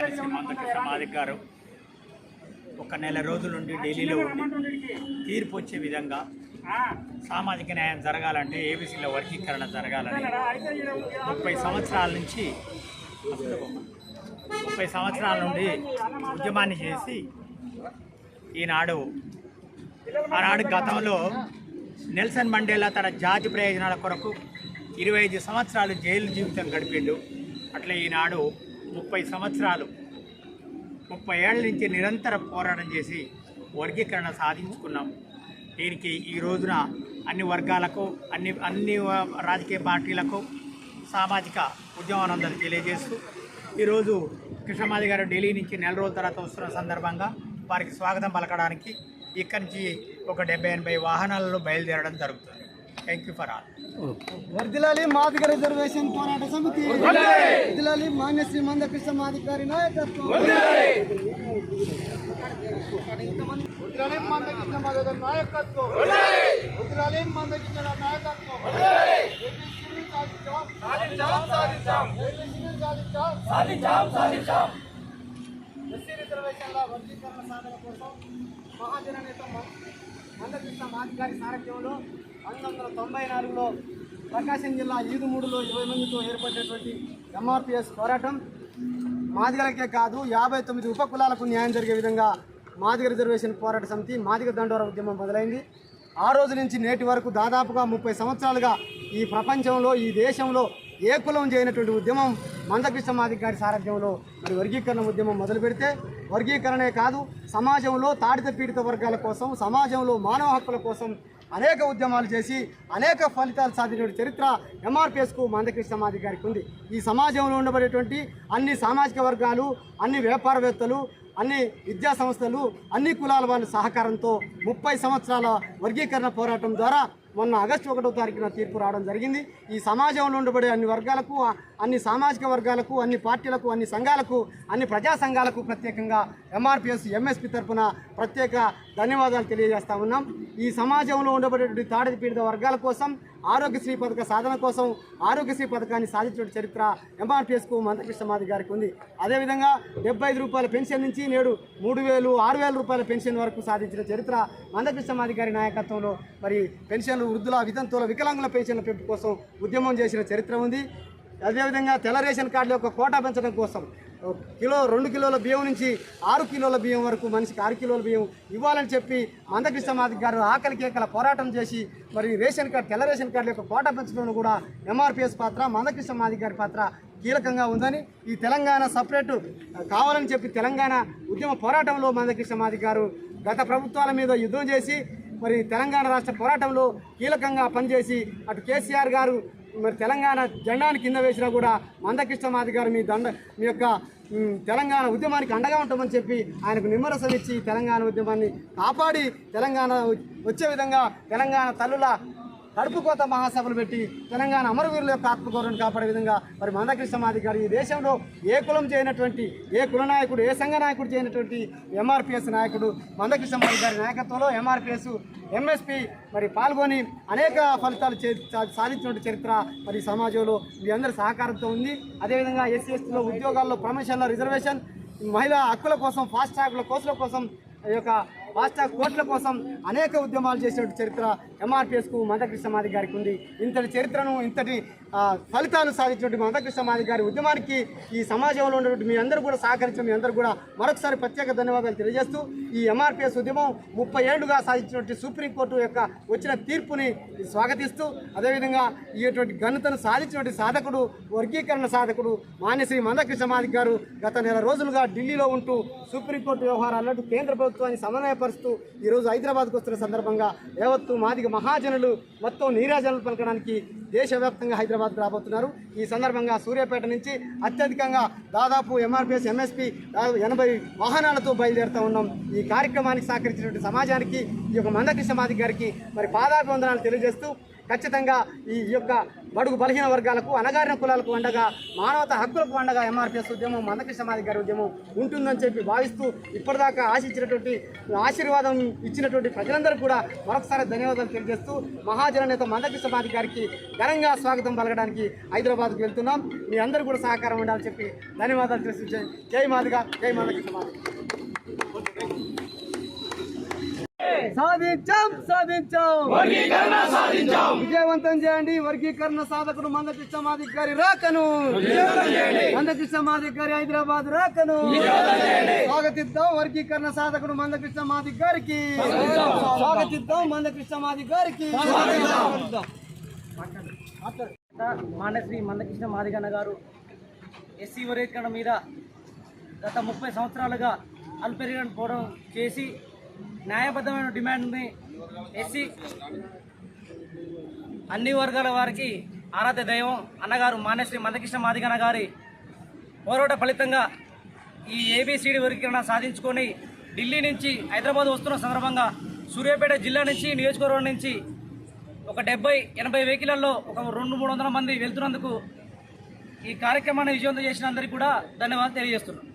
మాన్యశ్రీ మందకృష్ణ మాదిక్ గారు ఒక నెల రోజుల నుండి ఢిల్లీలో ఉండి తీర్పు వచ్చే విధంగా సామాజిక న్యాయం జరగాలంటే ఏబీసీలో వర్గీకరణ జరగాలని 30 సంవత్సరాల నుంచి 30 సంవత్సరాల నుండి ఉద్యమాన్ని చేసి ఆనాడు గతంలో నెల్సన్ మండేలా తన జాతి ప్రయోజనాల కొరకు 25 సంవత్సరాలు జైలు జీవితం గడిపిండు. అట్లా ఈనాడు 30 సంవత్సరాలు 30 ఏళ్ల నుంచి నిరంతర పోరాటం చేసి వర్గీకరణ సాధించుకున్నాం. దీనికి ఈ రోజున అన్ని వర్గాలకు అన్ని రాజకీయ పార్టీలకు సామాజిక ఉద్యమానందరూ తెలియజేస్తూ ఈరోజు కృష్ణమాది గారు ఢిల్లీ నుంచి నెల రోజుల తర్వాత వస్తున్న సందర్భంగా వారికి స్వాగతం పలకడానికి ఇక్కడి నుంచి ఒక 70-80 వాహనాలలో బయలుదేరడం జరుగుతుంది. Thank you for all. వర్ధిల్లాలి మాదిగ రిజర్వేషన్ పోరాట సమితి, వర్ధిల్లాలి మాన్యశ్రీ మందకృష్ణ మాదిక్ గారి నాయకత్వం, వర్ధిల్లాలి మందకృష్ణ మాదిక్ గారి నాయకత్వం, వర్ధిల్లాలి మందకృష్ణ నాయకత్వం. ఎస్సీ రిజర్వేషన్ల వర్గీకరణ సాధన కోసం మహాజన నేత మందకృష్ణ మాదిక్ గారి సారథ్యంలో 1994లో ప్రకాశం జిల్లా ఈదుమూడులో 20 మందితో ఏర్పడినటువంటి ఎంఆర్పిఎస్ పోరాటం మాదిగలకే కాదు 59 ఉపకులాలకు న్యాయం జరిగే విధంగా మాదిగ రిజర్వేషన్ పోరాట సమితి మాదిగ దండోర ఉద్యమం మొదలైంది. ఆ రోజు నుంచి నేటి వరకు దాదాపుగా 30 సంవత్సరాలుగా ఈ ప్రపంచంలో ఈ దేశంలో ఏ కులం చేయనటువంటి ఉద్యమం మందకృష్ణ మాదిక్ గారి సారథ్యంలో మరి వర్గీకరణ ఉద్యమం మొదలు పెడితే వర్గీకరణే కాదు సమాజంలో తాడిత పీడిత వర్గాల కోసం సమాజంలో మానవ హక్కుల కోసం అనేక ఉద్యమాలు చేసి అనేక ఫలితాలు సాధించిన చరిత్ర ఎంఆర్పిఎస్కు మందకృష్ణ మాదిక్ గారికి ఉంది. ఈ సమాజంలో ఉండబడేటువంటి అన్ని సామాజిక వర్గాలు, అన్ని వ్యాపారవేత్తలు, అన్ని విద్యా సంస్థలు, అన్ని కులాల వాళ్ళ సహకారంతో 30 సంవత్సరాల వర్గీకరణ పోరాటం ద్వారా మొన్న ఆగస్టు 1వ తారీఖున తీర్పు రావడం జరిగింది. ఈ సమాజంలో ఉండబడే అన్ని వర్గాలకు, అన్ని సామాజిక వర్గాలకు, అన్ని పార్టీలకు, అన్ని సంఘాలకు, అన్ని ప్రజా సంఘాలకు ప్రత్యేకంగా ఎంఆర్పిఎస్ ఎంఎస్పి తరఫున ప్రత్యేక ధన్యవాదాలు తెలియజేస్తా ఉన్నాం. ఈ సమాజంలో ఉండబడేటువంటి తాడిత పీడిత వర్గాల కోసం ఆరోగ్యశ్రీ పథక సాధన కోసం ఆరోగ్యశ్రీ పథకాన్ని సాధించిన చరిత్ర ఎంఆర్పిఎస్కు మందకృష్ణ మాదిక్ గారికి ఉంది. అదేవిధంగా 75 రూపాయల పెన్షన్ నుంచి నేడు 3,000, 6,000 రూపాయల పెన్షన్ వరకు సాధించిన చరిత్ర మందకృష్ణ మాదిక్ గారి నాయకత్వంలో మరి పెన్షన్లు, వృద్ధుల, వితంతువుల, వికలాంగుల పెన్షన్ల పెంపు కోసం ఉద్యమం చేసిన చరిత్ర ఉంది. అదేవిధంగా తెల్ల రేషన్ కార్డుల యొక్క కోటా పెంచడం కోసం 2 కిలోల బియ్యం నుంచి 6 కిలోల బియ్యం వరకు మనిషికి 6 కిలోల బియ్యం ఇవ్వాలని చెప్పి మందకృష్ణ మాదిక్ గారు ఆకలి కేకల పోరాటం చేసి మరి తెల్ల రేషన్ కార్డుల యొక్క కోటా పెంచడంలో కూడా ఎంఆర్పిఎస్ పాత్ర, మందకృష్ణ మాదిక్ గారి పాత్ర కీలకంగా ఉందని, ఈ తెలంగాణ సపరేటు కావాలని చెప్పి తెలంగాణ ఉద్యమ పోరాటంలో మందకృష్ణ మాదిక్ గారు గత ప్రభుత్వాల మీద యుద్ధం చేసి మరి తెలంగాణ రాష్ట్ర పోరాటంలో కీలకంగా పనిచేసి అటు కేసీఆర్ గారు మరి తెలంగాణ జెండాను కింద వేసినా కూడా మందకృష్ణ మాదిక్ గారు మీ యొక్క తెలంగాణ ఉద్యమానికి అండగా ఉంటామని చెప్పి ఆయనకు నిమ్మరసం ఇచ్చి తెలంగాణ ఉద్యమాన్ని కాపాడి తెలంగాణ వచ్చే విధంగా తెలంగాణ తల్లుల కడుపు కోత మహాసభలు పెట్టి తెలంగాణ అమరవీరుల యొక్క ఆత్మగౌరవాన్ని కాపాడే విధంగా మరి మందకృష్ణ మాదిక్ గారు ఈ దేశంలో ఏ కులం చేయనటువంటి, ఏ కుల నాయకుడు, ఏ సంఘ నాయకుడు చేయనటువంటి ఎంఆర్పిఎస్ నాయకుడు మందకృష్ణ మాదిక్ గారి నాయకత్వంలో ఎంఆర్పిఎస్ ఎంఎస్పి మరి పాల్గొని అనేక ఫలితాలు సాధించినటువంటి చరిత్ర మరి సమాజంలో మీ అందరి సహకారంతో ఉంది. అదేవిధంగా ఎస్సీ ఎస్టీలో ఉద్యోగాల్లో ప్రమోషన్ల రిజర్వేషన్, మహిళా హక్కుల కోసం, ఫాస్ట్ ట్రాక్ల కోర్సుల కోసం, ఈ యొక్క ఫాస్ట్ ట్రాక్ కోర్టుల కోసం అనేక ఉద్యమాలు చేసినటువంటి చరిత్ర ఎంఆర్పిఎస్కు మందకృష్ణ మాదిక్ గారికి ఉంది. ఇంతటి చరిత్రను, ఇంతటి ఫలితాలు సాధించినటువంటి మందకృష్ణ మాదిక్ గారి ఉద్యమానికి ఈ సమాజంలో ఉన్నటువంటి మీ అందరూ కూడా సహకరించిన మీ అందరూ కూడా మరొకసారి ప్రత్యేక ధన్యవాదాలు తెలియజేస్తూ ఈ ఎంఆర్పిఎస్ ఉద్యమం 30 ఏళ్లుగా సాధించినటువంటి సుప్రీంకోర్టు యొక్క వచ్చిన తీర్పుని స్వాగతిస్తూ అదేవిధంగా ఇటువంటి ఘనతను సాధించినటువంటి సాధకుడు, వర్గీకరణ సాధకుడు మాన్యశ్రీ మందకృష్ణ మాదిక్ గారు గత నెల రోజులుగా ఢిల్లీలో ఉంటూ సుప్రీంకోర్టు వ్యవహారాలను కేంద్ర ప్రభుత్వాన్ని సమన్వయపరుస్తూ ఈరోజు హైదరాబాద్కు వస్తున్న సందర్భంగా యావత్తు మాదిగ మహాజనులు మొత్తం నీరాజనలు పలకడానికి దేశవ్యాప్తంగా హైదరాబాద్కు రాబోతున్నారు. ఈ సందర్భంగా సూర్యాపేట నుంచి అత్యధికంగా దాదాపు ఎంఆర్పిఎస్ ఎంఎస్పి 80 వాహనాలతో బయలుదేరుతూ ఉన్నాం. ఈ కార్యక్రమానికి సహకరించినటువంటి సమాజానికి, ఈ యొక్క మందకృష్ణ మాదిక్ గారికి మరి పాదాభివందనాలు తెలియజేస్తూ ఖచ్చితంగా ఈ యొక్క బడుగు బలహీన వర్గాలకు అణగారిన కులాలకు అండగా మానవతా హక్కులకు అండగా ఎంఆర్పిఎస్ ఉద్యమం మందకృష్ణ మాదిగ గారి ఉద్యమం ఉంటుందని చెప్పి భావిస్తూ ఇప్పటిదాకా ఆశించినటువంటి ఆశీర్వాదం ఇచ్చినటువంటి ప్రజలందరూ కూడా మరొకసారి ధన్యవాదాలు తెలియజేస్తూ మహాజననేత మందకృష్ణ మాదిగ గారికి ఘనంగా స్వాగతం పలకడానికి హైదరాబాద్కు వెళ్తున్నాం. మీ అందరూ కూడా సహకారం ఉండాలని చెప్పి ధన్యవాదాలు తెలియజేసి జై మాదిగ, జై మందకృష్ణ మాదిగ. సాధించాం విజయవంతం చేయండి వర్గీకరణ సాధకుడు మందకృష్ణ మాదిగ గారి రాకను, మందకృష్ణ మాదిగ గారి హైదరాబాద్ రాకను స్వాగతిద్దాం. వర్గీకరణ సాధకుడు మందకృష్ణ మాదిగ గారికి స్వాగతిద్దాం. మందకృష్ణ మాదిగ గారికి మాన్యశ్రీ మందకృష్ణ మాదిగన్న గారు ఎస్సీ వర్గీకరణ మీద గత 30 సంవత్సరాలుగా అల్పెరిగన్ పోవడం చేసి న్యాయబద్ధమైన డిమాండ్ని ఎస్సీ అన్ని వర్గాల వారికి ఆరాధ్య దైవం అన్నగారు మాన్యశ్రీ మందకృష్ణ మాదిగన్న గారి పోరాట ఫలితంగా ఈ ఏబిసిడి వర్గీకరణ సాధించుకొని ఢిల్లీ నుంచి హైదరాబాద్ వస్తున్న సందర్భంగా సూర్యాపేట జిల్లా నుంచి నియోజకవర్గం నుంచి ఒక 70-80 వెహికల్లో ఒక 200-300 మంది వెళ్తున్నందుకు ఈ కార్యక్రమాన్ని విజయవంతం చేసిన అందరికీ కూడా ధన్యవాదాలు తెలియజేస్తున్నాం.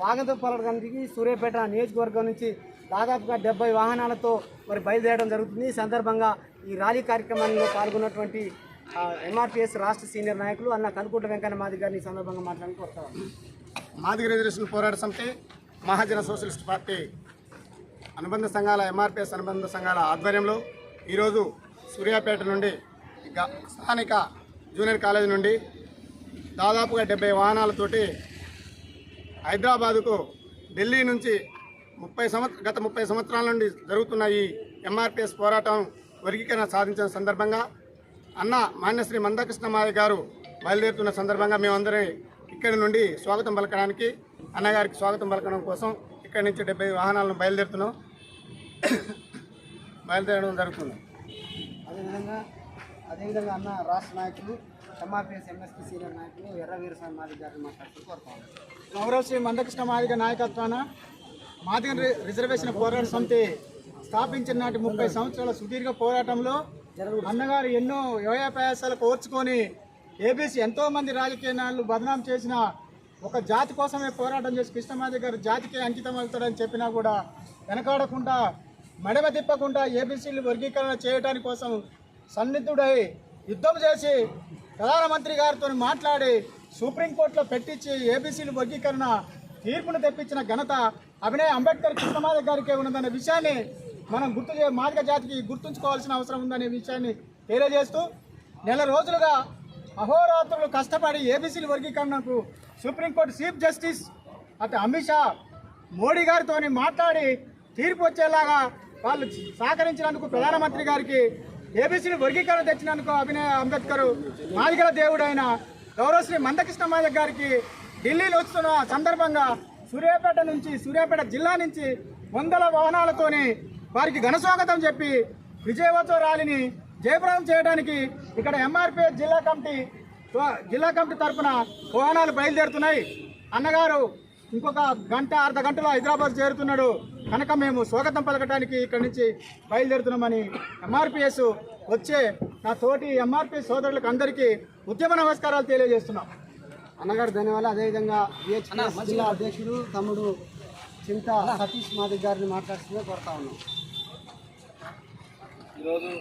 స్వాగతం పలకడానికి సూర్యాపేట నియోజకవర్గం నుంచి దాదాపుగా 70 వాహనాలతో మరి బయలుదేరడం జరుగుతుంది. ఈ సందర్భంగా ఈ ర్యాలీ కార్యక్రమంలో పాల్గొన్నటువంటి ఎంఆర్పిఎస్ రాష్ట్ర సీనియర్ నాయకులు అన్న కనుకుంట వెంకన్న మాదిగ గారిని ఈ సందర్భంగా మాట్లాడానికి వస్తారు. మాదిగ రిజర్వేషన్ పోరాట సమితి, మహాజన సోషలిస్ట్ పార్టీ అనుబంధ సంఘాల ఎంఆర్పిఎస్ అనుబంధ సంఘాల ఆధ్వర్యంలో ఈరోజు సూర్యాపేట నుండి స్థానిక జూనియర్ కాలేజీ నుండి దాదాపుగా 70 వాహనాలతోటి హైదరాబాదుకు ఢిల్లీ నుంచి గత 30 సంవత్సరాల నుండి జరుగుతున్న ఈ ఎంఆర్పిఎస్ పోరాటం వర్గీకరణ సాధించిన సందర్భంగా అన్న మాన్యశ్రీ మందకృష్ణ మాదిగ గారు బయలుదేరుతున్న సందర్భంగా మేమందరం ఇక్కడి నుండి స్వాగతం పలకడానికి అన్నగారికి స్వాగతం పలకడం కోసం ఇక్కడి నుంచి 70 వాహనాలను బయలుదేరడం జరుగుతుంది. అదేవిధంగా అన్న రాష్ట్ర నాయకులు ఎంఆర్పిఎస్ ఎంఎస్పీ సీనియర్ నాయకులు ఎర్ర వీరస్వామి మాదిగ గారిని మాట్లాడుతూ కోరుతాం. గౌరవ శ్రీ మందకృష్ణ మాదిగ నాయకత్వాన మాదిగ రిజర్వేషన్ పోరాట సమితి స్థాపించిన నాటి 30 సంవత్సరాల సుదీర్ఘ పోరాటంలో అన్నగారు ఎన్నో వ్యయాపయాసాలు కోర్చుకొని ఏబీసీ ఎంతోమంది రాజకీయ నాయకులు బదనాం చేసిన ఒక జాతి కోసమే పోరాటం చేసి కృష్ణ మాదిగ గారు జాతికి అంకితం అవుతాడని చెప్పినా కూడా వెనకాడకుండా మడమ తిప్పకుండా ఏబీసీలు వర్గీకరణ చేయడానికి కోసం సన్నిధుడై యుద్ధం చేసి ప్రధానమంత్రి గారితో మాట్లాడి సుప్రీంకోర్టులో పెట్టించి ఏబీసీలు వర్గీకరణ తీర్పును తెప్పించిన ఘనత అభినయ్ అంబేద్కర్ కృష్ణ మాదిగ గారికి ఉన్నదనే విషయాన్ని మనం మాదిగ జాతికి గుర్తుంచుకోవాల్సిన అవసరం ఉందనే విషయాన్ని తెలియజేస్తూ నెల రోజులుగా అహోరాత్రులు కష్టపడి ఏబీసీల వర్గీకరణకు సుప్రీంకోర్టు చీఫ్ జస్టిస్ అటు అమిత్ షా మోడీ గారితో మాట్లాడి తీర్పు వచ్చేలాగా వాళ్ళు సహకరించినందుకు ప్రధానమంత్రి గారికి ఏబీసీలు వర్గీకరణ తెచ్చినందుకు అభినయ్ అంబేద్కర్ మాదిగల దేవుడైన గౌరవశ్రీ మందకృష్ణ మాదిగ గారికి ఢిల్లీలో వస్తున్న సందర్భంగా సూర్యాపేట జిల్లా నుంచి 100 వాహనాలతోని వారికి ఘనస్వాగతం చెప్పి విజయోత్సవ ర్యాలీని జయప్రదం చేయడానికి ఇక్కడ ఎంఆర్పిఎస్ జిల్లా కమిటీ తరఫున వాహనాలు బయలుదేరుతున్నాయి. అన్నగారు ఇంకొక అర్ధ గంటలో హైదరాబాద్ చేరుతున్నాడు కనుక మేము స్వాగతం పలకడానికి ఇక్కడి నుంచి బయలుదేరుతున్నామని ఎంఆర్పిఎస్ వచ్చే నా తోటి ఎంఆర్పిఎస్ సోదరులకు అందరికీ ఉద్యమ నమస్కారాలు తెలియజేస్తున్నాం. అన్నగారు ధన్యవాదాలు. అదేవిధంగా జిల్లా అధ్యక్షుడు తమ్ముడు చింత సతీష్ మాదిగ గారిని మాట్లాడుతూనే కోరుతా ఉన్నాం. ఈరోజు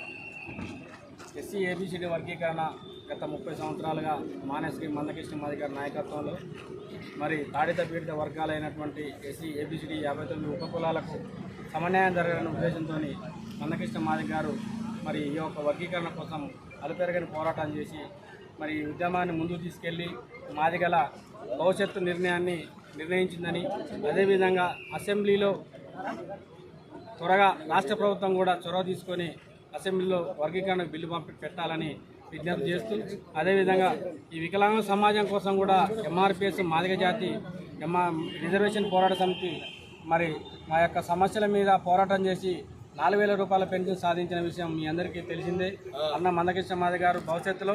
ఎస్సీ ఏబిసిడి వర్గీకరణ గత 30 సంవత్సరాలుగా మాన్యశ్రీ మందకృష్ణ మాదిగ గారి నాయకత్వంలో మరి తాడిత పీడిత వర్గాలైనటువంటి ఎస్సీ ఏబిసిడి 59 ఉపకులాలకు సమన్యాయం జరగాలనే ఉద్దేశంతో మందకృష్ణ మాదిగ గారు మరి ఈ యొక్క వర్గీకరణ కోసం అలుపెరగని పోరాటం చేసి మరి ఈ ఉద్యమాన్ని ముందుకు తీసుకెళ్లి మాదిగల భవిష్యత్తు నిర్ణయించిందని, అదేవిధంగా అసెంబ్లీలో త్వరగా రాష్ట్ర ప్రభుత్వం కూడా చొరవ తీసుకొని అసెంబ్లీలో వర్గీకరణ బిల్లు పెట్టాలని విజ్ఞప్తి చేస్తూ, అదేవిధంగా ఈ వికలాంగ సమాజం కోసం కూడా ఎంఆర్పిఎస్ మాదిగ జాతి రిజర్వేషన్ పోరాట సమితి మరి మా యొక్క సమస్యల మీద పోరాటం చేసి 4,000 రూపాయల పెన్షన్ సాధించిన విషయం మీ అందరికీ తెలిసిందే. అన్న మందకృష్ణ మాదిగ గారు భవిష్యత్తులో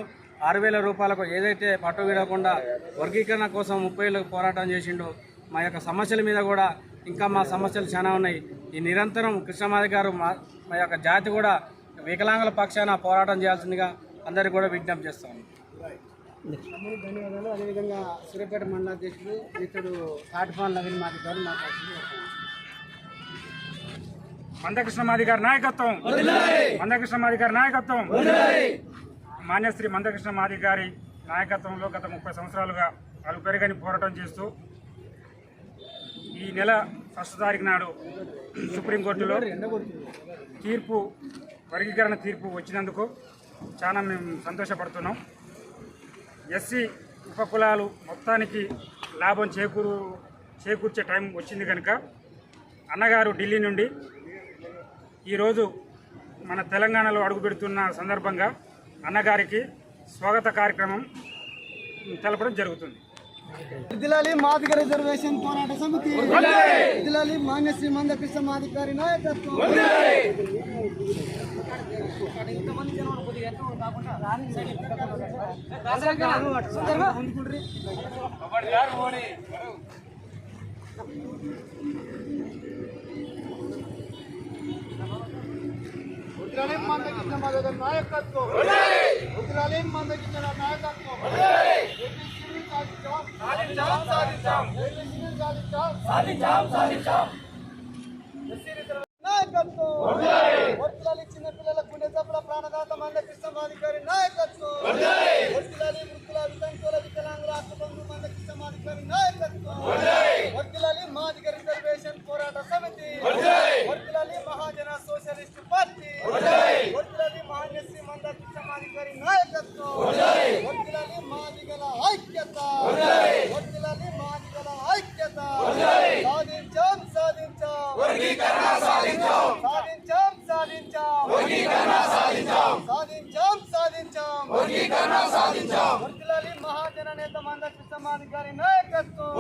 6,000 రూపాయలకు ఏదైతే పట్టు వీడకుండా వర్గీకరణ కోసం 30 ఏళ్ళకు పోరాటం చేసిండో మా యొక్క సమస్యల మీద కూడా ఇంకా మా సమస్యలు చాలా ఉన్నాయి. ఈ నిరంతరం కృష్ణ మాదిగ గారు మా యొక్క జాతి కూడా వికలాంగుల పక్షాన పోరాటం చేయాల్సిందిగా అందరికీ కూడా విజ్ఞప్తి చేస్తాను. ధన్యవాదాలు. అదేవిధంగా సూర్యాపేట మండల అధ్యక్షుడు మిత్రుడు తాటిపాల నవీన్ మాట్లాడారు. మందకృష్ణ మాదిగారి నాయకత్వం, మందకృష్ణ మాదిగారి నాయకత్వం, మాన్యశ్రీ మందకృష్ణ మాదిగారి నాయకత్వంలో గత 30 సంవత్సరాలుగా వాళ్ళు పెరగని పోరాటం చేస్తూ ఈ నెల 1వ తారీఖు నాడు సుప్రీంకోర్టులో వర్గీకరణ తీర్పు వచ్చినందుకు చాలా మేము సంతోషపడుతున్నాం. ఎస్సీ ఉపకులాలు మొత్తానికి లాభం చేకూర్చే టైం వచ్చింది కనుక అన్నగారు ఢిల్లీ నుండి ఈరోజు మన తెలంగాణలో అడుగుపెడుతున్న సందర్భంగా అన్నగారికి స్వాగత కార్యక్రమం తెలపడం జరుగుతుంది. వర్ధిల్లాలి మాదిగ రిజర్వేషన్ పోరాట సమితి, వర్ధిల్లాలి మాన్యశ్రీ మందకృష్ణ మాదిగారి నాయకత్వం. వదిలాలి మందకృష్ణ మాదిగారి నాయకత్వం, వదిలాలి మందకృష్ణ నాయకత్వం. చిన్న పిల్లల గుండె చప్పుల ప్రాణదాత మందకృష్ణ మాదిగారి నాయకత్వం, వర్ధిల్లాలి వృద్ధుల వితంతువుల వికలాంగుల ఆత్మబంధు మందకృష్ణ మాదిగారి నాయకత్వం, వర్ధిల్లాలి మాదిగ రిజర్వేషన్ పోరాట సమితి, వర్ధిల్లాలి మహాజన సోషలిస్ట్ పార్టీ, వర్ధిల్లాలి మాన్యశ్రీ మందకృష్ణ మాదిగారి నాయకత్వం, వర్ధిల్లాలి మాదిగల ఐక్యత, వర్ధిల్లాలి మాదిగల ఐక్యత. సాధించాం సాధించాం వర్గీకరణ, సాధించాం సాధించాం సాధించాం వర్గీకరణ, సాధించాం సాధించాం సాధించాం వర్గీకరణ, సాధించాం. వర్ధిల్లాలి మహాజన నేత మందకృష్ణ మాదిగారి నాయకత్వం.